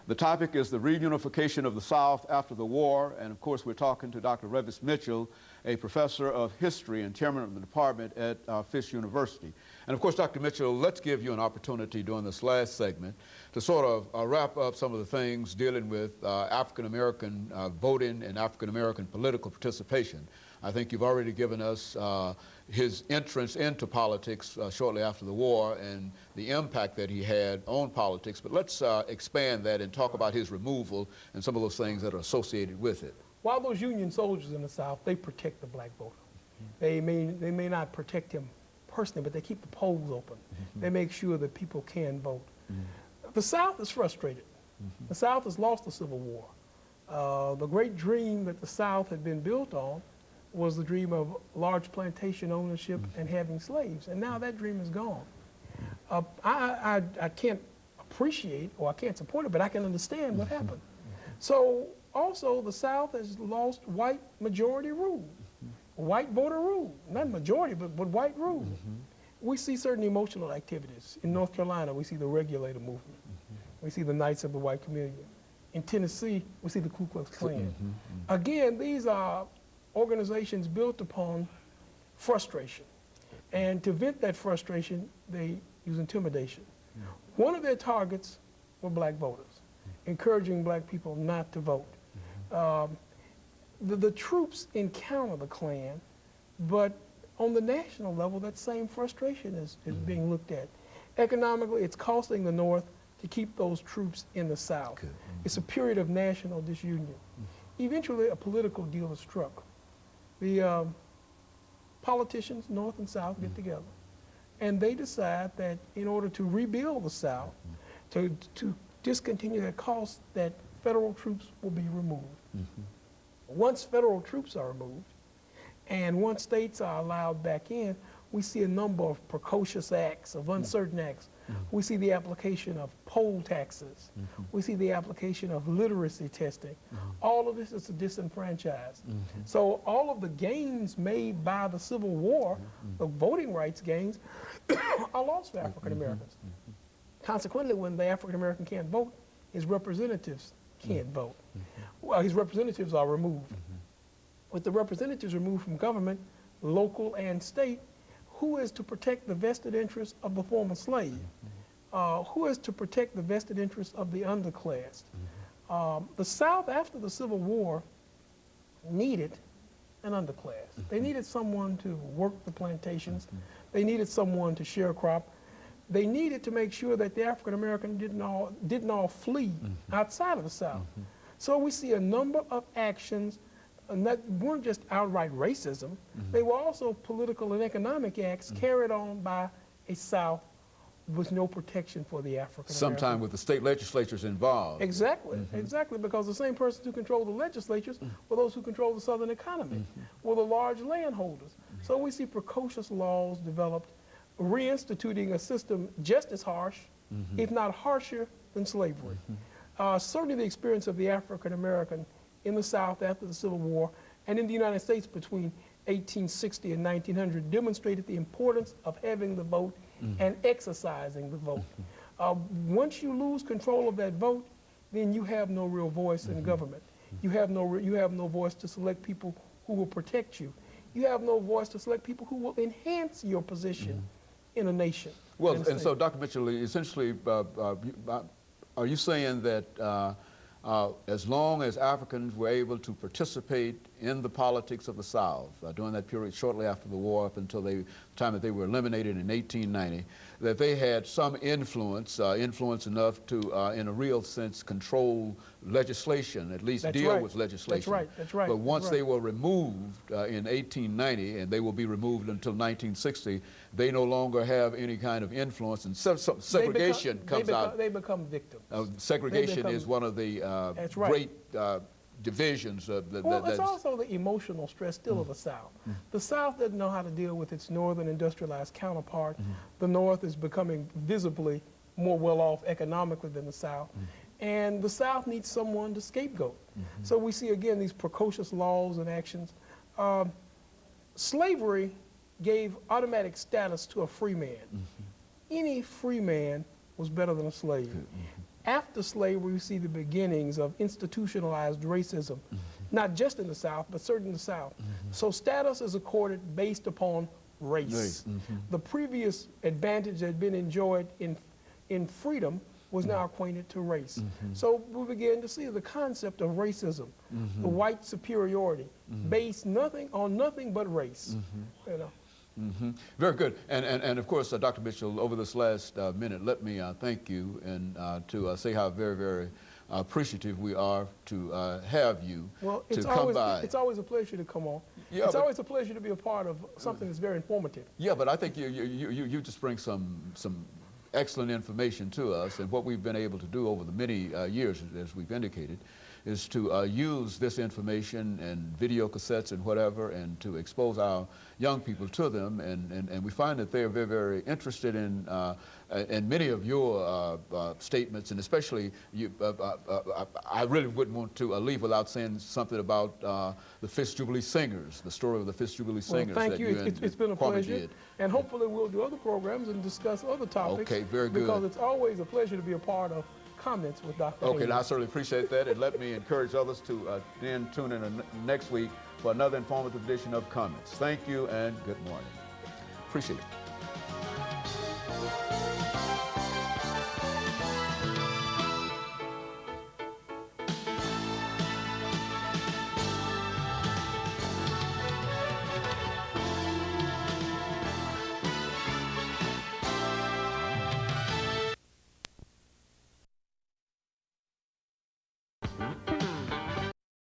The topic is the reunification of the South after the war, and of course we're talking to Dr. Revis Mitchell, a professor of history and chairman of the department at Fisk University. And of course, Dr. Mitchell, let's give you an opportunity during this last segment to sort of wrap up some of the things dealing with African-American voting and African-American political participation. I think you've already given us his entrance into politics shortly after the war and the impact that he had on politics, but let's expand that and talk about his removal and some of those things that are associated with it. While those Union soldiers in the South, they protect the black voter. They may not protect him personally, but they keep the polls open. They make sure that people can vote. The South is frustrated. The South has lost the Civil War. The great dream that the South had been built on was the dream of large plantation ownership and having slaves, and now that dream is gone. I can't appreciate, or I can't support it, but I can understand what happened. So also the South has lost white majority rule, white voter rule, not majority, but white rule. We see certain emotional activities. In North Carolina, we see the regulator movement. We see the Knights of the White Camellia. In Tennessee, we see the Ku Klux Klan. Again, these are organizations built upon frustration. And to vent that frustration, they use intimidation. One of their targets were black voters, encouraging black people not to vote. The troops encounter the Klan, but on the national level, that same frustration is being looked at. Economically, it's costing the North to keep those troops in the South. It's a period of national disunion. Eventually, a political deal is struck. The politicians, North and South, get together, and they decide that in order to rebuild the South, to discontinue that cost, that federal troops will be removed. Once federal troops are removed, and once states are allowed back in, we see a number of precocious acts, of uncertain acts. We see the application of poll taxes. We see the application of literacy testing. All of this is to disenfranchise. So all of the gains made by the Civil War, the voting rights gains, are lost for African Americans. Consequently, when the African American can't vote, his representatives can't vote. Well, his representatives are removed. With the representatives removed from government, local and state, who is to protect the vested interests of the former slave? Who is to protect the vested interests of the underclass? The South, after the Civil War, needed an underclass. They needed someone to work the plantations. They needed someone to sharecrop. They needed to make sure that the African American didn't all flee outside of the South. So we see a number of actions that weren't just outright racism. They were also political and economic acts carried on by a South with no protection for the African American. Sometimes with the state legislatures involved. Exactly, exactly, because the same persons who control the legislatures were those who control the Southern economy, were the large landholders. So we see precocious laws developed, reinstituting a system just as harsh, if not harsher, than slavery. Certainly the experience of the African American in the South after the Civil War and in the United States between 1860 and 1900 demonstrated the importance of having the vote and exercising the vote. Once you lose control of that vote, then you have no real voice in government. You have no voice to select people who will protect you. You have no voice to select people who will enhance your position in a nation. Well, and so Dr. Mitchell, essentially, are you saying that as long as Africans were able to participate in the politics of the South during that period shortly after the war up until the time that they were eliminated in 1890, that they had some influence, influence enough to, in a real sense, control legislation, at least deal with legislation. That's right. But once they were removed in 1890, and they will be removed until 1960, they no longer have any kind of influence, and segregation comes out. They become victims. Segregation is one of the great divisions. It's also the emotional stress still of the South. The South doesn't know how to deal with its northern industrialized counterpart. The North is becoming visibly more well-off economically than the South. And the South needs someone to scapegoat. So we see, again, these precocious laws and actions. Slavery gave automatic status to a free man. Any free man was better than a slave. After slavery, we see the beginnings of institutionalized racism, not just in the South, but certainly in the South. So status is accorded based upon race. The previous advantage that had been enjoyed in freedom was now acquainted to race. So we began to see the concept of racism, the white superiority, based on nothing but race. You know. Very good. And of course, Dr. Mitchell, over this last minute, let me thank you and to say how very, very appreciative we are to have you to come by. It's always a pleasure to come on. Yeah, it's always a pleasure to be a part of something that's very informative. Yeah, but I think you just bring some excellent information to us, and what we've been able to do over the many years, as we've indicated, is to use this information and video cassettes and whatever, and to expose our young people to them, and we find that they are very, very interested in many of your statements, and especially you. I really wouldn't want to leave without saying something about the Fifth Jubilee Singers, the story of the Fifth Jubilee Singers. Well, thank you. It's been a pleasure, did. and hopefully we'll do other programs and discuss other topics. Okay, very good. Because it's always a pleasure to be a part of Comments with Dr. Okay, Haynes. I certainly appreciate that, and let me encourage others to then tune in next week for another informative edition of Comments. Thank you and good morning. Appreciate it.